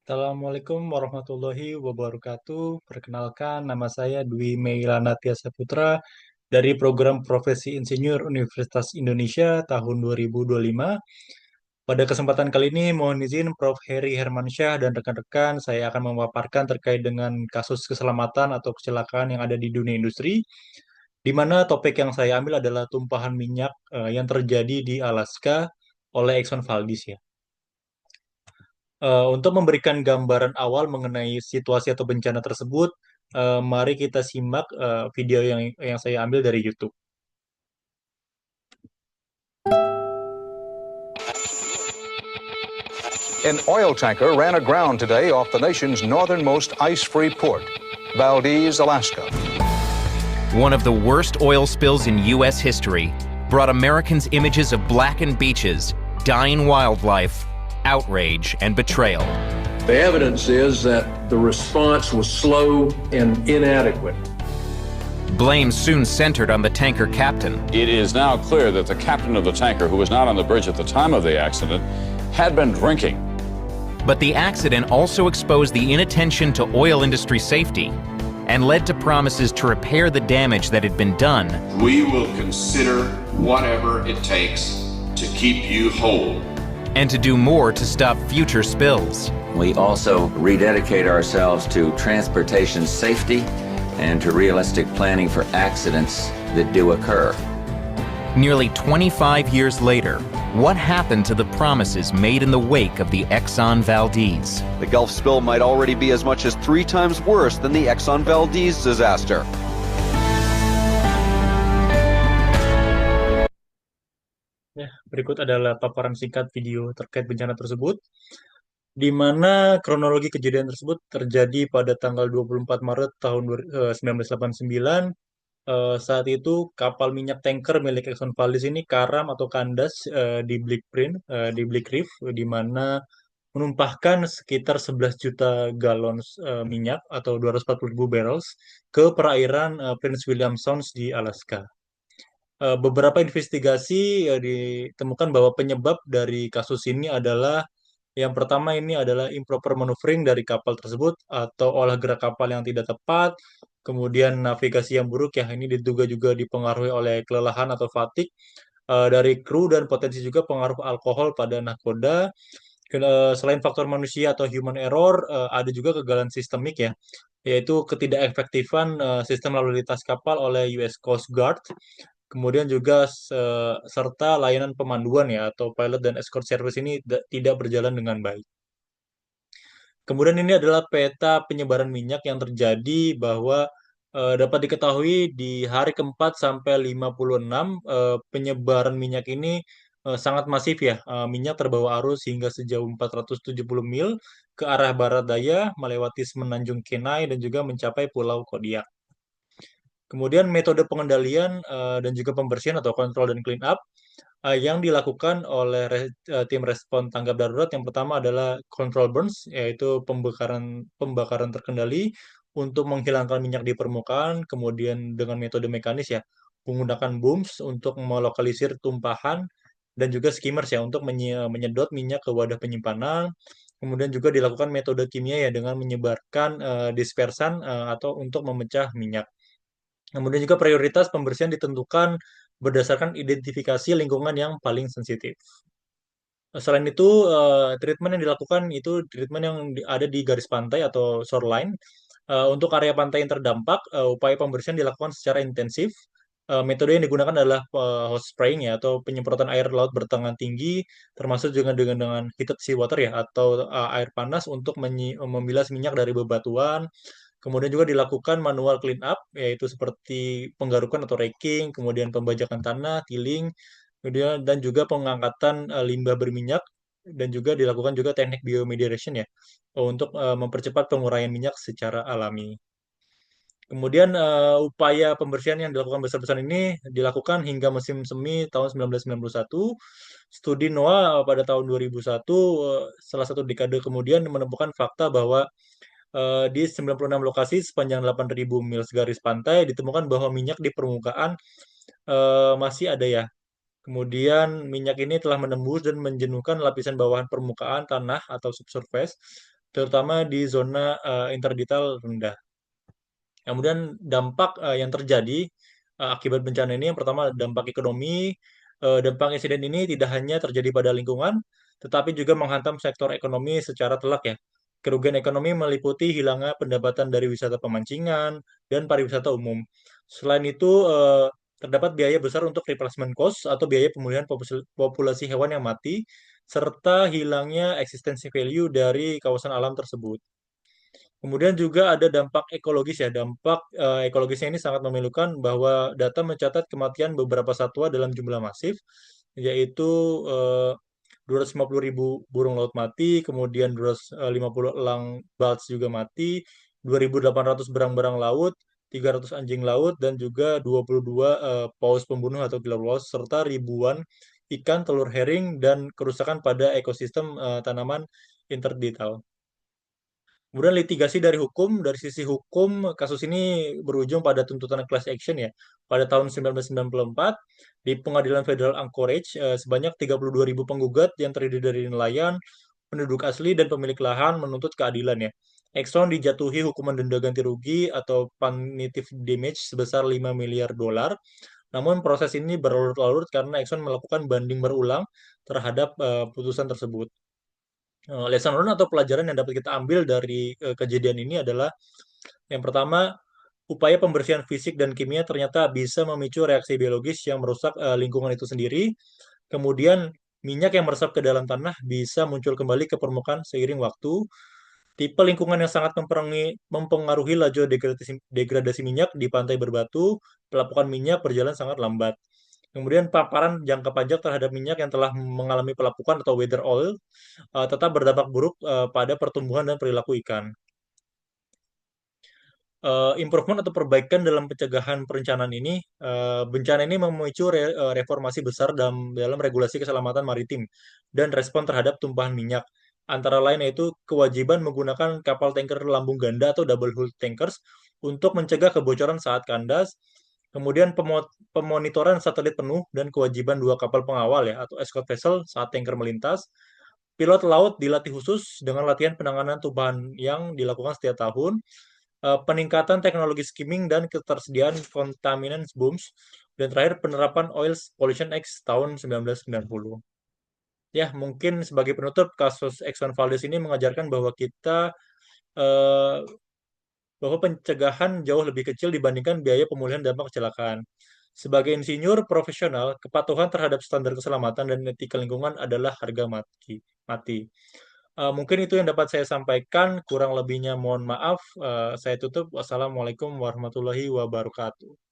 Assalamualaikum warahmatullahi wabarakatuh. Perkenalkan, nama saya Dwi Meilanatia Saputra dari program Profesi Insinyur Universitas Indonesia tahun 2025. Pada kesempatan kali ini, mohon izin Prof. Heri Hermansyah dan rekan-rekan, saya akan memaparkan terkait dengan kasus keselamatan atau kecelakaan yang ada di dunia industri, di mana topik yang saya ambil adalah tumpahan minyak yang terjadi di Alaska oleh Exxon Valdez ya. Untuk memberikan gambaran awal mengenai situasi atau bencana tersebut, mari kita simak video yang saya ambil dari YouTube. An oil tanker ran aground today off the nation's northernmost ice-free port, Valdez, Alaska. One of the worst oil spills in U.S. history brought Americans images of blackened beaches, dying wildlife, outrage, and betrayal. The evidence is that the response was slow and inadequate. Blame soon centered on the tanker captain. It is now clear that the captain of the tanker, who was not on the bridge at the time of the accident, had been drinking. But the accident also exposed the inattention to oil industry safety and led to promises to repair the damage that had been done. We will consider whatever it takes to keep you whole. And to do more to stop future spills. We also rededicate ourselves to transportation safety and to realistic planning for accidents that do occur. Nearly 25 years later, what happened to the promises made in the wake of the Exxon Valdez? The Gulf spill might already be as much as 3 times worse than the Exxon Valdez disaster. Ya, berikut adalah paparan singkat video terkait bencana tersebut, di mana kronologi kejadian tersebut terjadi pada tanggal 24 Maret tahun 1989. Saat itu kapal minyak tanker milik Exxon Valdez ini karam atau kandas di Bleak Reef, di mana menumpahkan sekitar 11 juta galon minyak atau 240.000 barrels ke perairan Prince William Sound di Alaska. Beberapa investigasi ditemukan bahwa penyebab dari kasus ini adalah yang pertama ini adalah improper maneuvering dari kapal tersebut atau olah gerak kapal yang tidak tepat, kemudian navigasi yang buruk ya ini diduga juga dipengaruhi oleh kelelahan atau fatigue dari kru dan potensi juga pengaruh alkohol pada nahkoda. Selain faktor manusia atau human error, ada juga kegagalan sistemik ya, yaitu ketidakefektifan sistem lalu lintas kapal oleh US Coast Guard. Kemudian juga serta layanan pemanduan ya atau pilot dan escort service ini tidak berjalan dengan baik. Kemudian ini adalah peta penyebaran minyak yang terjadi bahwa dapat diketahui di hari keempat sampai 56 penyebaran minyak ini sangat masif ya. Minyak terbawa arus hingga sejauh 470 mil ke arah barat daya melewati Semenanjung Kenai dan juga mencapai Pulau Kodiak. Kemudian metode pengendalian dan juga pembersihan atau control dan clean up yang dilakukan oleh tim respon tanggap darurat yang pertama adalah control burns, yaitu pembakaran terkendali untuk menghilangkan minyak di permukaan, kemudian dengan metode mekanis ya, menggunakan booms untuk melokalisir tumpahan dan juga skimmers ya untuk menyedot minyak ke wadah penyimpanan. Kemudian juga dilakukan metode kimia ya dengan menyebarkan dispersan atau untuk memecah minyak. Kemudian juga prioritas pembersihan ditentukan berdasarkan identifikasi lingkungan yang paling sensitif. Selain itu, treatment yang dilakukan itu treatment yang ada di garis pantai atau shoreline. Untuk area pantai yang terdampak, upaya pembersihan dilakukan secara intensif. Metode yang digunakan adalah hose spraying ya atau penyemprotan air laut bertekanan tinggi, termasuk juga dengan heated seawater ya atau air panas untuk memilas minyak dari bebatuan. Kemudian juga dilakukan manual clean up, yaitu seperti penggarukan atau raking, kemudian pembajakan tanah, tiling, kemudian dan juga pengangkatan limbah berminyak, dan juga dilakukan juga teknik biomediation ya, untuk mempercepat penguraian minyak secara alami. Kemudian upaya pembersihan yang dilakukan besar-besaran ini dilakukan hingga musim semi tahun 1991. Studi NOAA pada tahun 2001, salah satu dekade kemudian menemukan fakta bahwa di 96 lokasi sepanjang 8.000 mil garis pantai ditemukan bahwa minyak di permukaan masih ada ya. Kemudian minyak ini telah menembus dan menjenuhkan lapisan bawahan permukaan tanah atau subsurface. terutama di zona interdetail rendah. Kemudian dampak yang terjadi akibat bencana ini, yang pertama dampak ekonomi. Dampak insiden ini tidak hanya terjadi pada lingkungan, tetapi juga menghantam sektor ekonomi secara telak ya. Kerugian ekonomi meliputi hilangnya pendapatan dari wisata pemancingan dan pariwisata umum. Selain itu, terdapat biaya besar untuk replacement cost atau biaya pemulihan populasi hewan yang mati, serta hilangnya eksistensi value dari kawasan alam tersebut. Kemudian juga ada dampak ekologis ya. Dampak ekologisnya ini sangat memilukan bahwa data mencatat kematian beberapa satwa dalam jumlah masif, yaitu 250.000 burung laut mati, kemudian 250 elang balts juga mati, 2.800 berang-berang laut, 300 anjing laut, dan juga 22 paus pembunuh atau killer whales, serta ribuan ikan, telur herring, dan kerusakan pada ekosistem tanaman interdetail. Kemudian litigasi dari hukum, dari sisi hukum, kasus ini berujung pada tuntutan class action ya. Pada tahun 1994, di Pengadilan Federal Anchorage, sebanyak 32.000 penggugat yang terdiri dari nelayan, penduduk asli, dan pemilik lahan menuntut keadilan ya. Exxon dijatuhi hukuman denda ganti rugi atau punitive damage sebesar 5 miliar dolar. Namun proses ini berlarut-larut karena Exxon melakukan banding berulang terhadap putusan tersebut. Lesson learned atau pelajaran yang dapat kita ambil dari kejadian ini adalah yang pertama, upaya pembersihan fisik dan kimia ternyata bisa memicu reaksi biologis yang merusak lingkungan itu sendiri. Kemudian, minyak yang meresap ke dalam tanah bisa muncul kembali ke permukaan seiring waktu. Tipe lingkungan yang sangat mempengaruhi laju degradasi minyak di pantai berbatu, pelapukan minyak berjalan sangat lambat. Kemudian paparan jangka panjang terhadap minyak yang telah mengalami pelapukan atau weather oil tetap berdampak buruk pada pertumbuhan dan perilaku ikan. Improvement atau perbaikan dalam pencegahan perencanaan ini, bencana ini memicu reformasi besar dalam regulasi keselamatan maritim dan respon terhadap tumpahan minyak. Antara lain yaitu kewajiban menggunakan kapal tanker lambung ganda atau double hull tankers untuk mencegah kebocoran saat kandas, kemudian pemonitoran satelit penuh dan kewajiban 2 kapal pengawal ya atau escort vessel saat tanker melintas. Pilot laut dilatih khusus dengan latihan penanganan tumpahan yang dilakukan setiap tahun. Peningkatan teknologi skimming dan ketersediaan contaminants booms, dan terakhir penerapan Oil Pollution Act tahun 1990. Ya, mungkin sebagai penutup, kasus Exxon Valdez ini mengajarkan bahwa eh, bahwa pencegahan jauh lebih kecil dibandingkan biaya pemulihan dampak kecelakaan. Sebagai insinyur profesional, kepatuhan terhadap standar keselamatan dan etika lingkungan adalah harga mati. Mungkin itu yang dapat saya sampaikan, kurang lebihnya mohon maaf. Saya tutup. Wassalamualaikum warahmatullahi wabarakatuh.